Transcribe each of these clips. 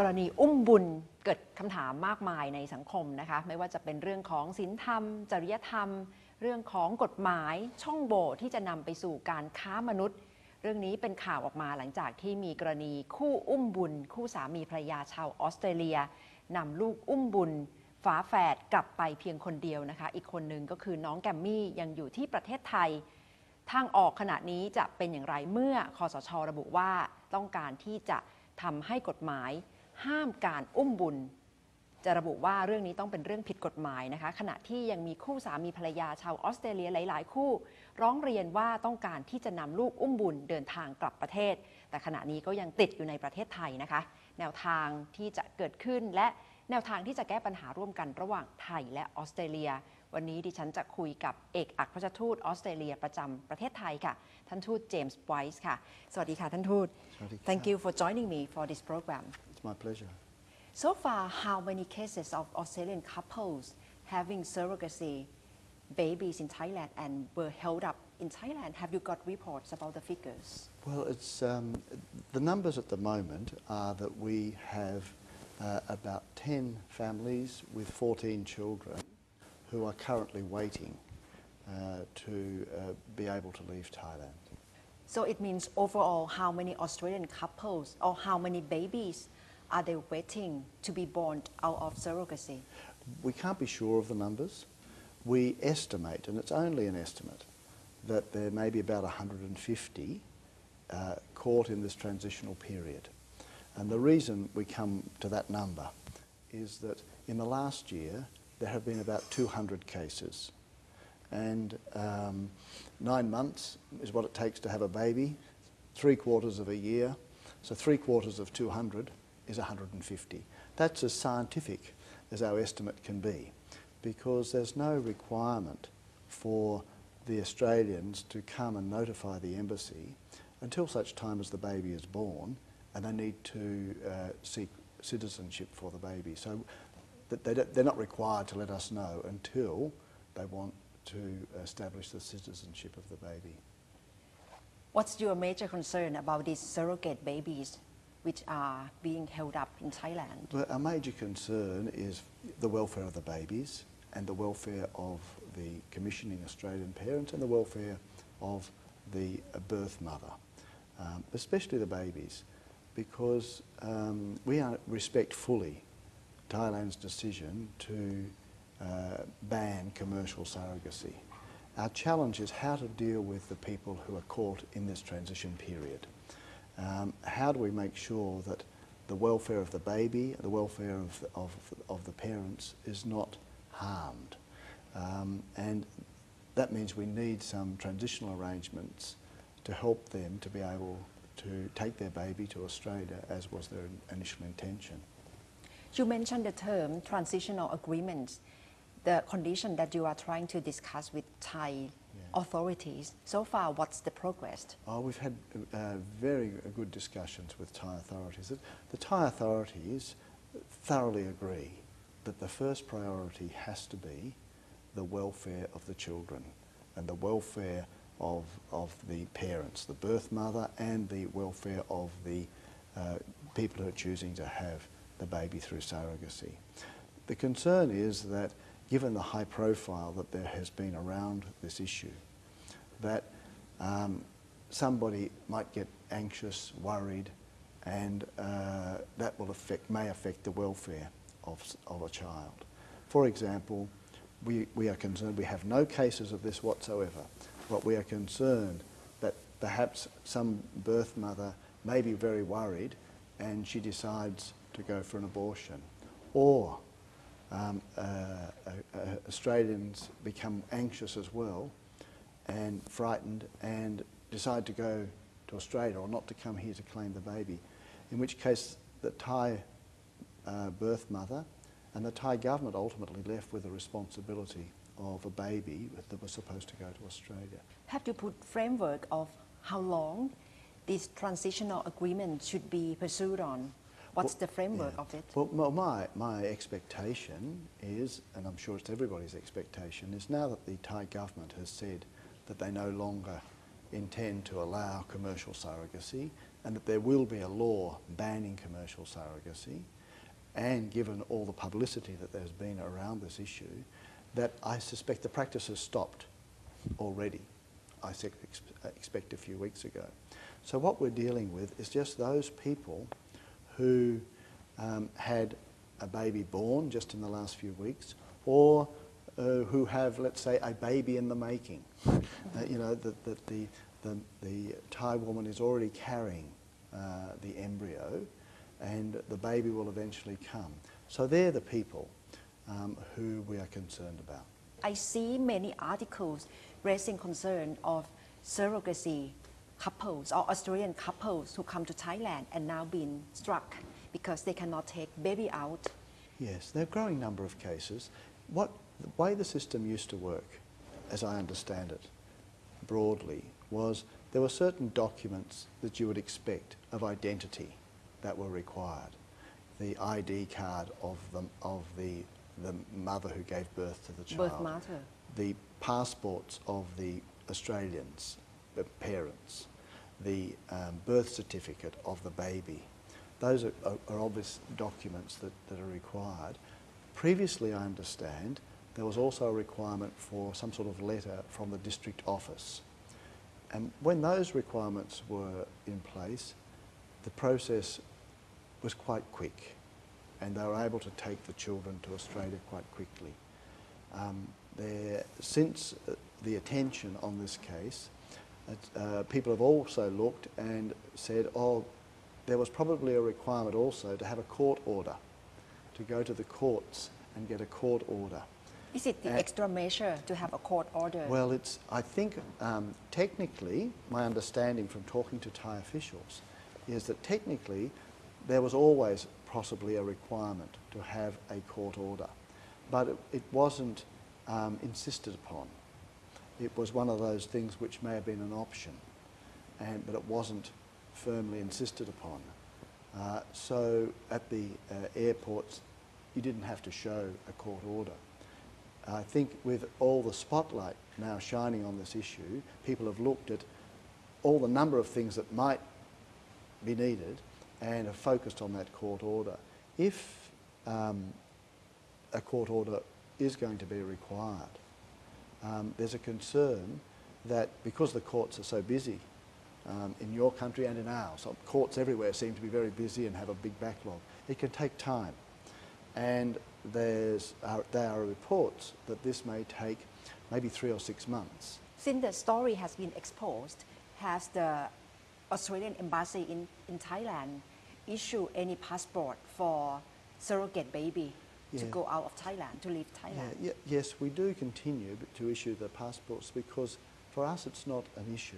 กรณีอุ้มบุญเกิดคำถามมากมายในสังคมนะคะไม่ว่าจะเป็นเรื่องของศีลธรรมจริยธรรมเรื่องของกฎหมายช่องโหว่ที่จะนำไปสู่การค้ามนุษย์เรื่องนี้เป็นข่าวออกมาหลังจากที่มีกรณีคู่อุ้มบุญคู่สามีภรรยาชาวออสเตรเลียนำลูกอุ้มบุญฝาแฝดกลับไปเพียงคนเดียวนะคะอีกคนหนึ่งก็คือน้องแกมมี่ยังอยู่ที่ประเทศไทยทางออกขณะนี้จะเป็นอย่างไรเมื่อคสช.ระบุว่าต้องการที่จะทำให้กฎหมายห้ามการอุ้มบุญจะระบุว่าเรื่องนี้ต้องเป็นเรื่องผิดกฎหมายนะคะขณะที่ยังมีคู่สามีภรรยาชาวออสเตรเลียหลายๆคู่ร้องเรียนว่าต้องการที่จะนำลูกอุ้มบุญเดินทางกลับประเทศแต่ขณะนี้ก็ยังติดอยู่ในประเทศไทยนะคะแนวทางที่จะเกิดขึ้นและแนวทางที่จะแก้ปัญหาร่วมกันระหว่างไทยและออสเตรเลียวันนี้ดิฉันจะคุยกับเอกอัครราชทูตออสเตรเลียประจำประเทศไทยค่ะท่านทูตเจมส์ไวส์ค่ะสวัสดีค่ะท่านทูต Thank you for joining me for this program. It's my pleasure. So far, how many cases of Australian couples having surrogacy babies in Thailand and were held up in Thailand? Have you got reports about the figures? Well, it's the numbers at the moment are that we have about 10 families with 14 children who are currently waiting to be able to leave Thailand. So it means overall, how many Australian couples or how many babies are they waiting to be born out of surrogacy? We can't be sure of the numbers. We estimate, and it's only an estimate, that there may be about 150 caught in this transitional period. And the reason we come to that number is that in the last year there have been about 200 cases. And 9 months is what it takes to have a baby, 3/4 of a year, so 3/4 of 200 is 150. That's as scientific as our estimate can be, because there's no requirement for the Australians to come and notify the embassy until such time as the baby is born, and they need to seek citizenship for the baby. So they're not required to let us know until they want to establish the citizenship of the baby. What's your major concern about these surrogate babies which are being held up in Thailand? Well, our major concern is the welfare of the babies and the welfare of the commissioning Australian parents and the welfare of the birth mother, especially the babies, because we respect fully Thailand's decision to ban commercial surrogacy. Our challenge is how to deal with the people who are caught in this transition period. How do we make sure that the welfare of the baby, the welfare of the parents is not harmed? And that means we need some transitional arrangements to help them to be able to take their baby to Australia, as was their initial intention. You mentioned the term transitional agreements, the condition that you are trying to discuss with Thai authorities. So far, what's the progress? Oh, we've had very good discussions with Thai authorities. The Thai authorities thoroughly agree that the first priority has to be the welfare of the children and the welfare of the parents, the birth mother, and the welfare of the people who are choosing to have the baby through surrogacy. The concern is that given the high profile that there has been around this issue, that somebody might get anxious, worried, and that may affect the welfare of a child. For example, we are concerned, we have no cases of this whatsoever, but we are concerned that perhaps some birth mother may be very worried and she decides to go for an abortion, or Australians become anxious as well and frightened and decide to go to Australia or not to come here to claim the baby, in which case the Thai birth mother and the Thai government ultimately left with the responsibility of a baby that was supposed to go to Australia. Have you put framework of how long this transitional agreement should be pursued on? What's the framework of it? Well, my expectation is, and I'm sure it's everybody's expectation, is now that the Thai government has said that they no longer intend to allow commercial surrogacy, and that there will be a law banning commercial surrogacy, and given all the publicity that there's been around this issue, that I suspect the practice has stopped already. I expect a few weeks ago. So what we're dealing with is just those people who had a baby born just in the last few weeks, or who have, let's say, a baby in the making. You know, that the Thai woman is already carrying the embryo, and the baby will eventually come. So they're the people who we are concerned about. I see many articles raising concern of surrogacy couples or Australian couples who come to Thailand and now been struck because they cannot take baby out. Yes, there are a growing number of cases. The way the system used to work, as I understand it, broadly, was there were certain documents that you would expect of identity that were required. The ID card of the mother who gave birth to the child. Birth mother. The passports of the Australians, the parents. The birth certificate of the baby. Those are obvious documents that are required. Previously, I understand, there was also a requirement for some sort of letter from the district office. And when those requirements were in place, the process was quite quick, and they were able to take the children to Australia quite quickly. Since the attention on this case, people have also looked and said, oh, there was probably a requirement also to have a court order, to go to the courts and get a court order. Is it the extra measure to have a court order? Well, I think technically, my understanding from talking to Thai officials is that technically there was always possibly a requirement to have a court order, but it wasn't insisted upon. It was one of those things which may have been an option, but it wasn't firmly insisted upon. So at the airports, you didn't have to show a court order. I think with all the spotlight now shining on this issue, people have looked at all the number of things that might be needed and have focused on that court order. If a court order is going to be required, there's a concern that because the courts are so busy in your country and in ours, courts everywhere seem to be very busy and have a big backlog, it can take time. And there are reports that this may take maybe 3 or 6 months. Since the story has been exposed, has the Australian embassy in Thailand issued any passport for surrogate baby to go out of Thailand, to leave Thailand? Yes, we do continue to issue the passports because for us it's not an issue.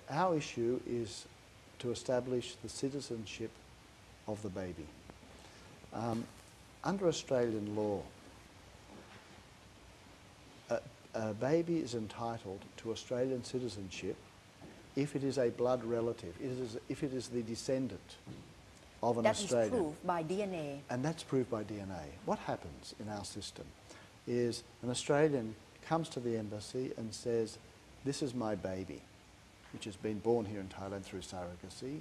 Our issue is to establish the citizenship of the baby. Under Australian law, a baby is entitled to Australian citizenship if it is a blood relative, if it is the descendant of an Australian. That is proved by DNA. And that's proved by DNA. What happens in our system is an Australian comes to the embassy and says, this is my baby, which has been born here in Thailand through surrogacy.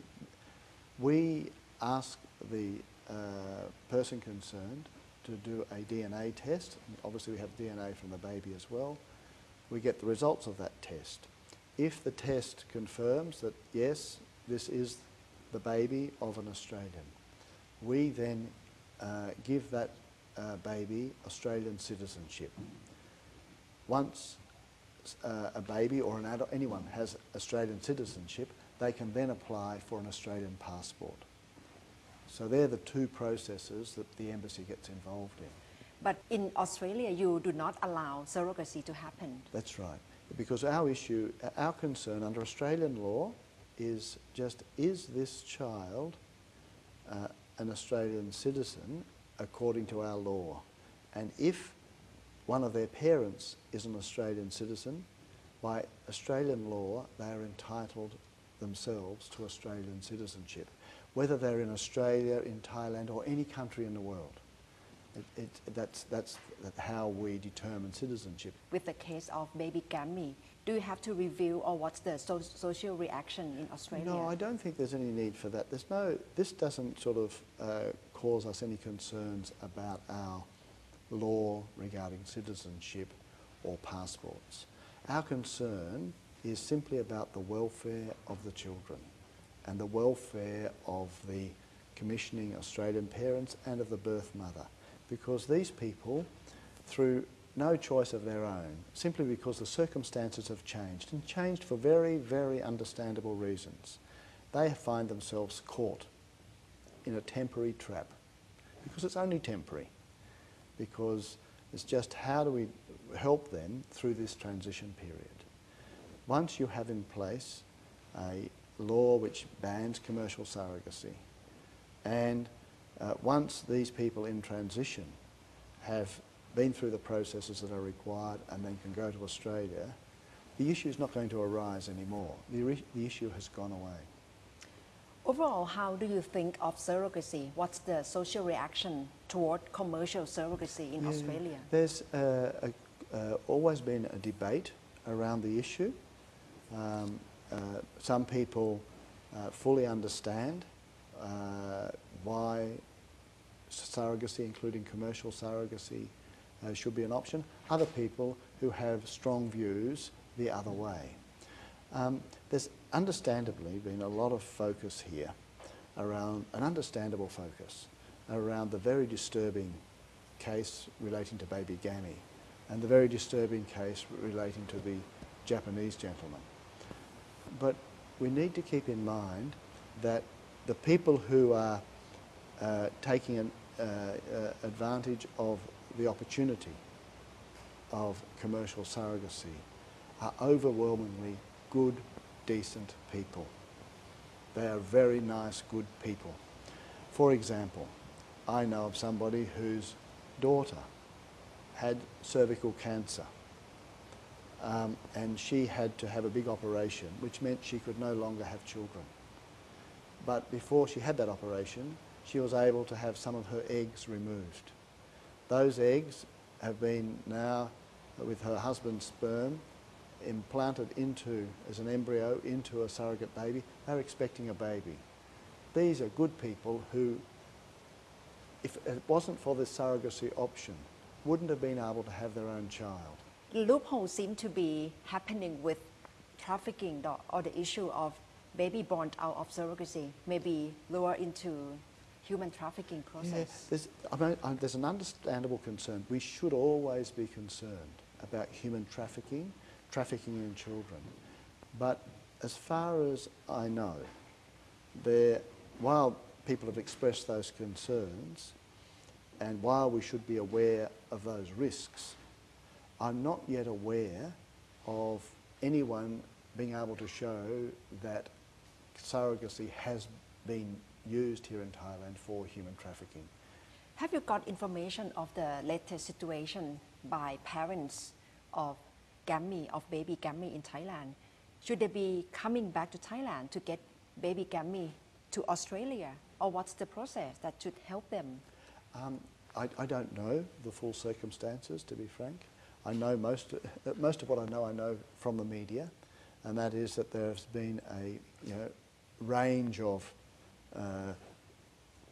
We ask the person concerned to do a DNA test. Obviously we have DNA from the baby as well. We get the results of that test. If the test confirms that yes, this is the baby of an Australian, we then give that baby Australian citizenship. Once a baby or an adult, anyone has Australian citizenship, they can then apply for an Australian passport. So they're the two processes that the embassy gets involved in. But in Australia, you do not allow surrogacy to happen. That's right. Because our concern under Australian law is just, is this child an Australian citizen according to our law? And if one of their parents is an Australian citizen, by Australian law, they are entitled themselves to Australian citizenship, whether they're in Australia, in Thailand, or any country in the world. That's how we determine citizenship. With the case of baby gammy, do you have to review or what's the social reaction in Australia? No, I don't think there's any need for that. This doesn't sort of cause us any concerns about our law regarding citizenship or passports. Our concern is simply about the welfare of the children and the welfare of the commissioning Australian parents and of the birth mother, because these people, through no choice of their own, simply because the circumstances have changed, and changed for very, very understandable reasons, they find themselves caught in a temporary trap, because it's only temporary, because it's just how do we help them through this transition period. Once you have in place a law which bans commercial surrogacy, and once these people in transition have been through the processes that are required and then can go to Australia, the issue is not going to arise anymore. The issue has gone away. Overall, how do you think of surrogacy? What's the social reaction toward commercial surrogacy in Australia? There's always been a debate around the issue. Some people fully understand why surrogacy, including commercial surrogacy, should be an option. Other people who have strong views the other way. There's understandably been a lot of focus here around, an understandable focus, around the very disturbing case relating to baby gammy and the very disturbing case relating to the Japanese gentleman. But we need to keep in mind that the people who are taking advantage of the opportunity of commercial surrogacy are overwhelmingly good, decent people. They are very nice, good people. For example, I know of somebody whose daughter had cervical cancer, and she had to have a big operation, which meant she could no longer have children. But before she had that operation, she was able to have some of her eggs removed. Those eggs have been now, with her husband's sperm, implanted into, as an embryo, into a surrogate baby. They're expecting a baby. These are good people who, if it wasn't for this surrogacy option, wouldn't have been able to have their own child. Loopholes seem to be happening with trafficking or the issue of baby born out of surrogacy, maybe lower into human trafficking process. Yeah, there's an understandable concern. We should always be concerned about human trafficking in children. But as far as I know, while people have expressed those concerns, and while we should be aware of those risks, I'm not yet aware of anyone being able to show that surrogacy has been used here in Thailand for human trafficking. Have you got information of the latest situation by parents of baby gammy in Thailand? Should they be coming back to Thailand to get baby gammy to Australia, or what's the process that should help them? I don't know the full circumstances, to be frank. I know most of what I know from the media, and that is that there's been a range of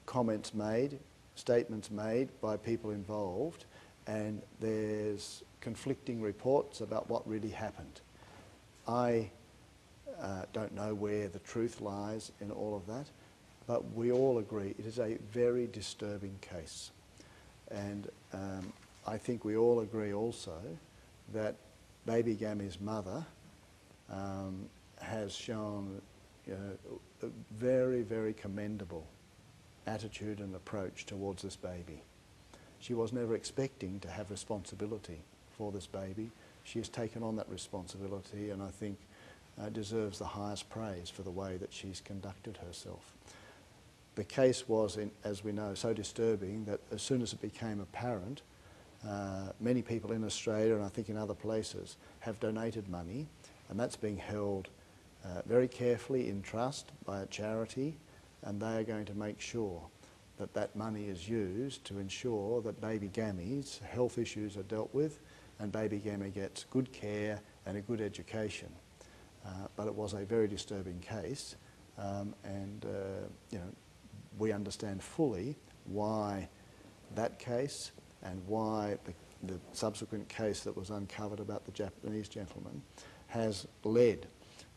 comments made, statements made by people involved, and there's conflicting reports about what really happened. I don't know where the truth lies in all of that, but we all agree it is a very disturbing case. And I think we all agree also that baby gammy's mother has shown a very, very commendable attitude and approach towards this baby. She was never expecting to have responsibility for this baby. She has taken on that responsibility, and I think deserves the highest praise for the way that she's conducted herself. The case was, as we know, so disturbing that as soon as it became apparent, many people in Australia, and I think in other places, have donated money, and that's being held very carefully in trust by a charity, and they are going to make sure that that money is used to ensure that baby gametes, health issues are dealt with, and baby gamete gets good care and a good education. But it was a very disturbing case, and we understand fully why that case and why the subsequent case that was uncovered about the Japanese gentleman has led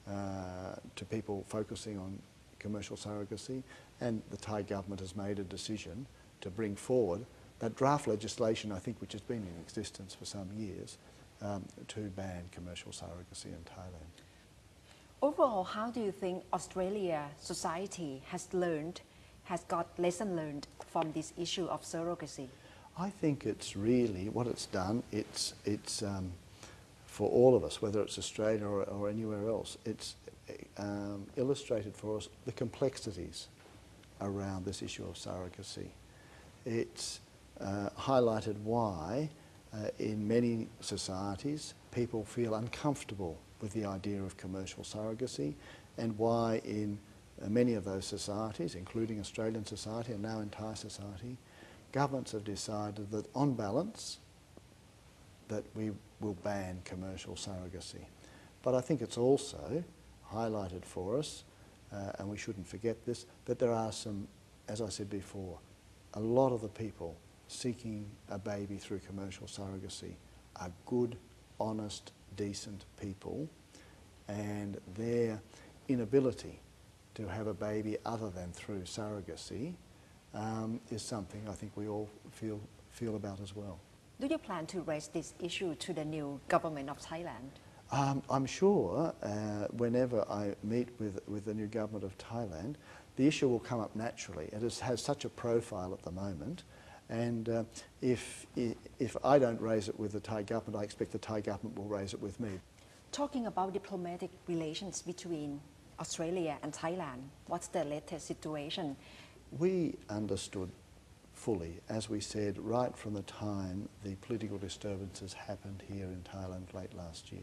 to people focusing on commercial surrogacy, and the Thai government has made a decision to bring forward that draft legislation, I think, which has been in existence for some years, to ban commercial surrogacy in Thailand. Overall, how do you think Australia society has got lesson learned from this issue of surrogacy? I think it's really, what it's done, it's for all of us, whether it's Australia or anywhere else, it's illustrated for us the complexities around this issue of surrogacy. It's highlighted why in many societies people feel uncomfortable with the idea of commercial surrogacy, and why in many of those societies, including Australian society and now in Thai society, governments have decided that on balance that we will ban commercial surrogacy. But I think it's also highlighted for us, and we shouldn't forget this, that there are some, as I said before, a lot of the people seeking a baby through commercial surrogacy are good, honest, decent people, and their inability to have a baby other than through surrogacy is something I think we all feel about as well. Do you plan to raise this issue to the new government of Thailand? I'm sure whenever I meet with the new government of Thailand, the issue will come up naturally. It has such a profile at the moment, and if I don't raise it with the Thai government, I expect the Thai government will raise it with me. Talking about diplomatic relations between Australia and Thailand, what's the latest situation? We understood fully, as we said, right from the time the political disturbances happened here in Thailand late last year,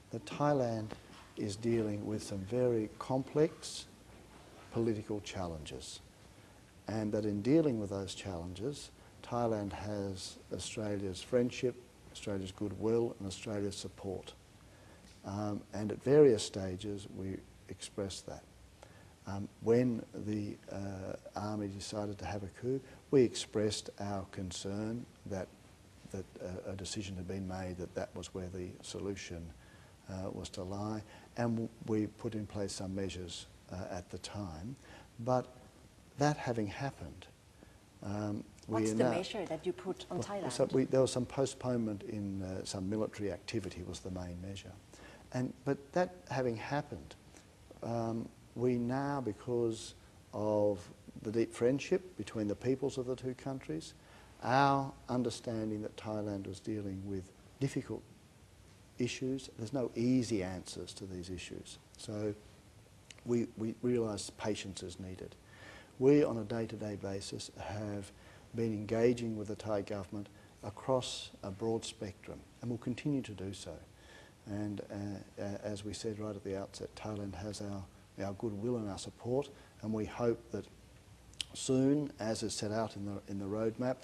that Thailand is dealing with some very complex political challenges, and that in dealing with those challenges, Thailand has Australia's friendship, Australia's goodwill and Australia's support. And at various stages we expressed that. When the army decided to have a coup, we expressed our concern that a decision had been made that was where the solution was to lie, and we put in place some measures at the time. But that having happened, what's the measure that you put on Thailand? So there was some postponement in some military activity was the main measure. But that having happened, we now, because of the deep friendship between the peoples of the two countries, our understanding that Thailand was dealing with difficult issues, there's no easy answers to these issues. So we realised patience is needed. We, on a day-to-day basis, have been engaging with the Thai government across a broad spectrum, and will continue to do so. And as we said right at the outset, Thailand has our goodwill and our support, and we hope that soon, as is set out in the roadmap,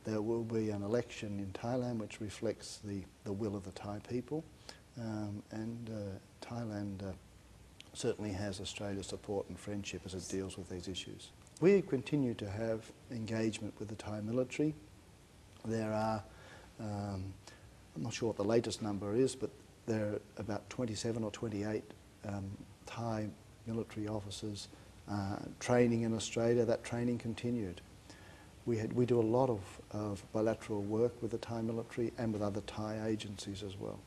there will be an election in Thailand which reflects the will of the Thai people, and Thailand certainly has Australia's support and friendship as it deals with these issues. We continue to have engagement with the Thai military. There are, I'm not sure what the latest number is, but there are about 27 or 28 Thai military officers training in Australia. That training continued. We do a lot of bilateral work with the Thai military and with other Thai agencies as well.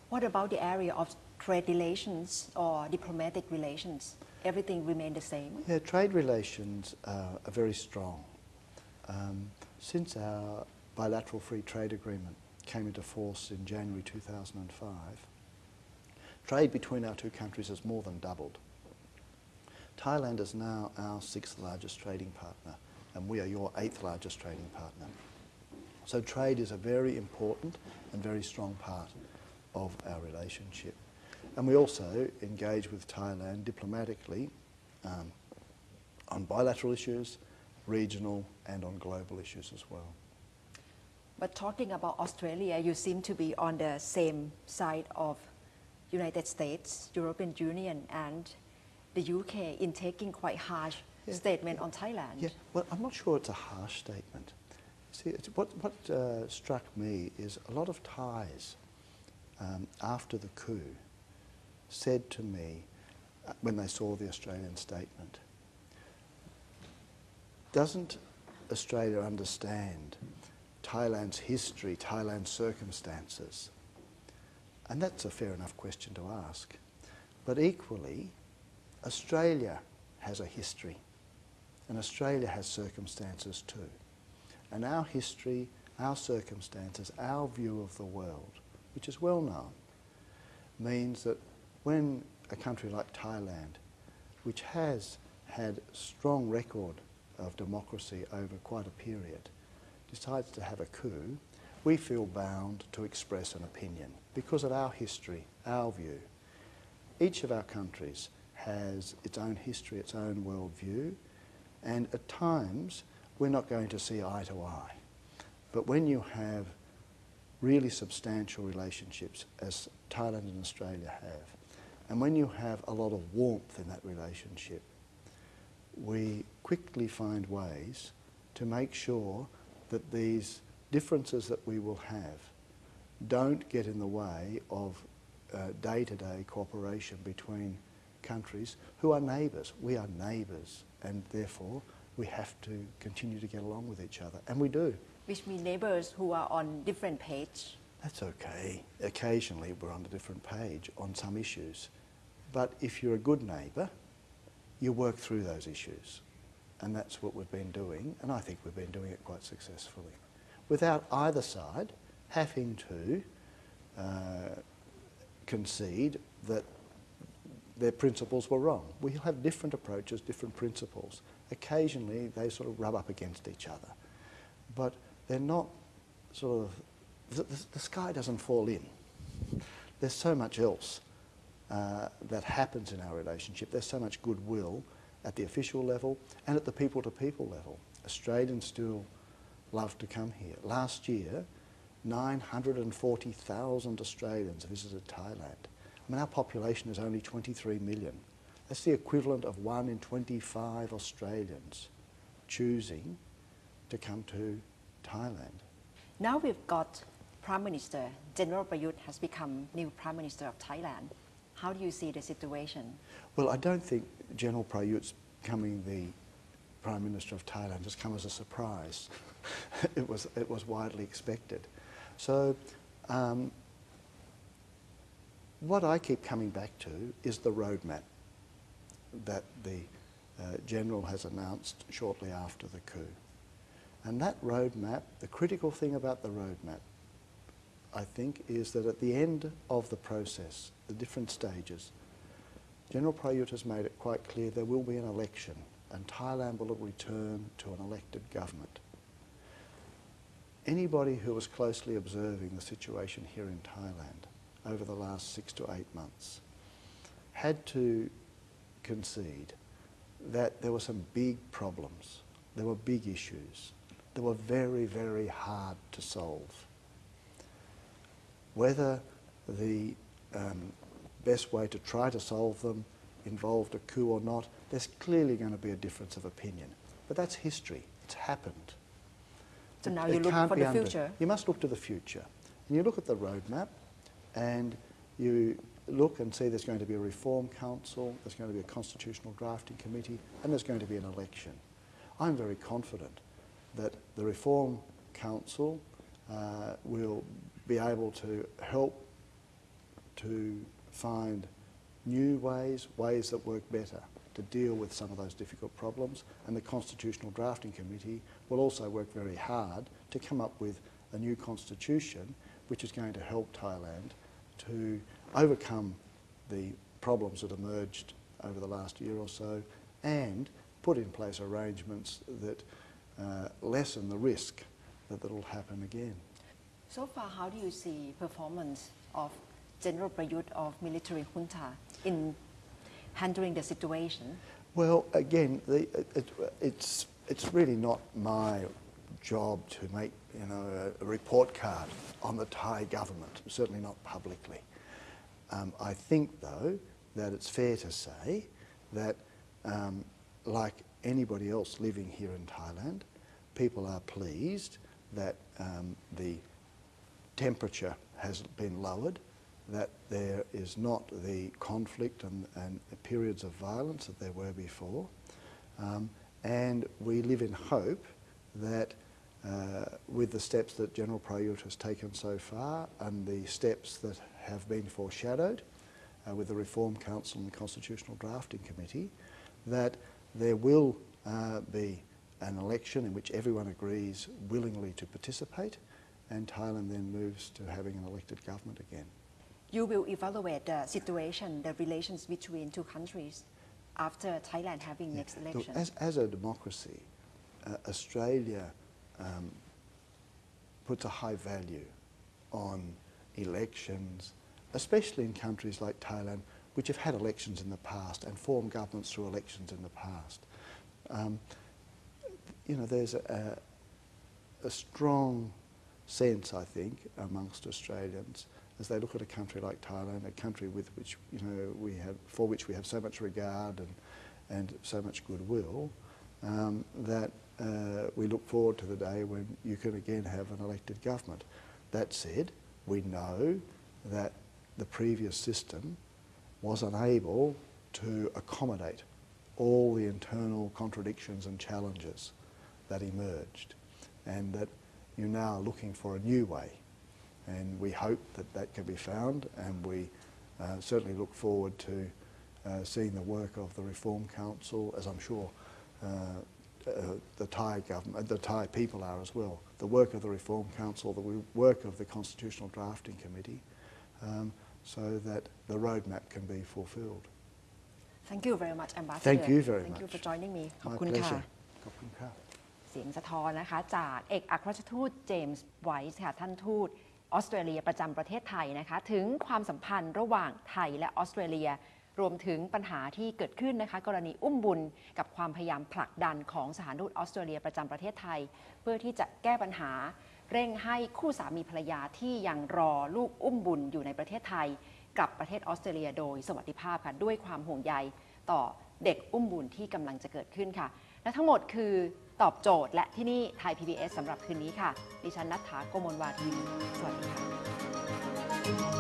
What about the area of trade relations or diplomatic relations? Everything remained the same? Yeah, trade relations are very strong. Since our bilateral free trade agreement came into force in January 2005, trade between our two countries has more than doubled. Thailand is now our 6th largest trading partner, and we are your 8th largest trading partner. So trade is a very important and very strong part of our relationship. And we also engage with Thailand diplomatically on bilateral issues regional and on global issues as well. But talking about Australia, you seem to be on the same side of United States, European Union and the UK in taking quite harsh statement on Thailand. Yeah, well, I'm not sure it's a harsh statement. See, what struck me is a lot of Thais after the coup said to me when they saw the Australian statement, doesn't Australia understand Thailand's history, Thailand's circumstances? And that's a fair enough question to ask. But equally, Australia has a history and Australia has circumstances too. And our history, our circumstances, our view of the world, which is well known, means that when a country like Thailand, which has had strong record of democracy over quite a period, decides to have a coup, we feel bound to express an opinion because of our history, our view. Each of our countries has its own history, its own worldview, and at times we're not going to see eye to eye. But when you have really substantial relationships, as Thailand and Australia have, and when you have a lot of warmth in that relationship, we quickly find ways to make sure that these differences that we will have don't get in the way of day-to-day cooperation between countries who are neighbours. We are neighbours, and therefore we have to continue to get along with each other, and we do. Which means neighbours who are on different page. That's okay. Occasionally we're on a different page on some issues. But if you're a good neighbour, you work through those issues. And that's what we've been doing, and I think we've been doing it quite successfully. Without either side having to concede that their principles were wrong. We have different approaches, different principles. Occasionally they sort of rub up against each other. But they're not sort of, the sky doesn't fall in. There's so much else that happens in our relationship. There's so much goodwill at the official level and at the people-to-people level. Australians still love to come here. Last year, 940,000 Australians visited Thailand. I mean, our population is only 23 million. That's the equivalent of 1 in 25 Australians choosing to come to Thailand. Now we've got Prime Minister, General Prayut has become new Prime Minister of Thailand. How do you see the situation? Well, I don't think General Prayut's becoming the Prime Minister of Thailand has come as a surprise. It was widely expected. So what I keep coming back to is the roadmap that the General has announced shortly after the coup. And that roadmap, the critical thing about the roadmap, I think, is that at the end of the process, the different stages, General Prayut has made it quite clear there will be an election and Thailand will return to an elected government. Anybody who was closely observing the situation here in Thailand over the last 6 to 8 months had to concede that there were some big problems, there were big issues, that were very, very hard to solve. Whether the best way to try to solve them involved a coup or not, there's clearly going to be a difference of opinion. But that's history. It's happened. So now you look for the future? You must look to the future. And you look at the roadmap and you look and see there's going to be a reform council, there's going to be a constitutional drafting committee, and there's going to be an election. I'm very confident that the reform council will be able to help to find new ways, ways that work better to deal with some of those difficult problems, and the Constitutional Drafting Committee will also work very hard to come up with a new constitution which is going to help Thailand to overcome the problems that emerged over the last year or so and put in place arrangements that lessen the risk that that will happen again. So far, how do you see performance of General Prayut of military junta in handling the situation? Well, again, it's it's really not my job to make a report card on the Thai government, certainly not publicly. I think though that it's fair to say that like anybody else living here in Thailand, people are pleased that the temperature has been lowered, that there is not the conflict and the periods of violence that there were before. And we live in hope that with the steps that General Prayut has taken so far and the steps that have been foreshadowed with the Reform Council and the Constitutional Drafting Committee, that there will be an election in which everyone agrees willingly to participate, and Thailand then moves to having an elected government again. You will evaluate the situation, the relations between two countries after Thailand having next election. As a democracy, Australia puts a high value on elections, especially in countries like Thailand, which have had elections in the past and formed governments through elections in the past. There's a strong sense, I think, amongst Australians as they look at a country like Thailand, a country with which for which we have so much regard and so much goodwill, that we look forward to the day when you can again have an elected government. That said, we know that the previous system was unable to accommodate all the internal contradictions and challenges that emerged, and that you're now looking for a new way. And we hope that that can be found, and we certainly look forward to seeing the work of the Reform Council, as I'm sure the Thai government, the Thai people are as well, the work of the Reform Council, the work of the Constitutional Drafting Committee, so that the roadmap can be fulfilled. Thank you very much, Ambassador. Thank you very much. Thank you for joining me. ขอบ My คุณค่ะ pleasure. ขอบคุณครับ เสียงสะท้อนนะคะจากเอกอัครราชทูตเจมส์ไวส์ค่ะท่านทูตออสเตรเลียประจำประเทศไทยนะคะถึงความสัมพันธ์ระหว่างไทยและออสเตรเลียรวมถึงปัญหาที่เกิดขึ้นนะคะกรณีอุ้มบุญกับความพยายามผลักดันของสถานทูตออสเตรเลียประจำประเทศไทยเพื่อที่จะแก้ปัญหาเร่งให้คู่สามีภรรยาที่ยังรอลูกอุ้มบุญอยู่ในประเทศไทยกลับประเทศออสเตรเลียโดยสวัสดิภาพค่ะด้วยความห่วงใยต่อเด็กอุ้มบุญที่กำลังจะเกิดขึ้นค่ะและทั้งหมดคือตอบโจทย์และที่นี่ไทย PBS สำหรับคืนนี้ค่ะดิฉันณัฐฐา โกมลวาทีสวัสดีค่ะ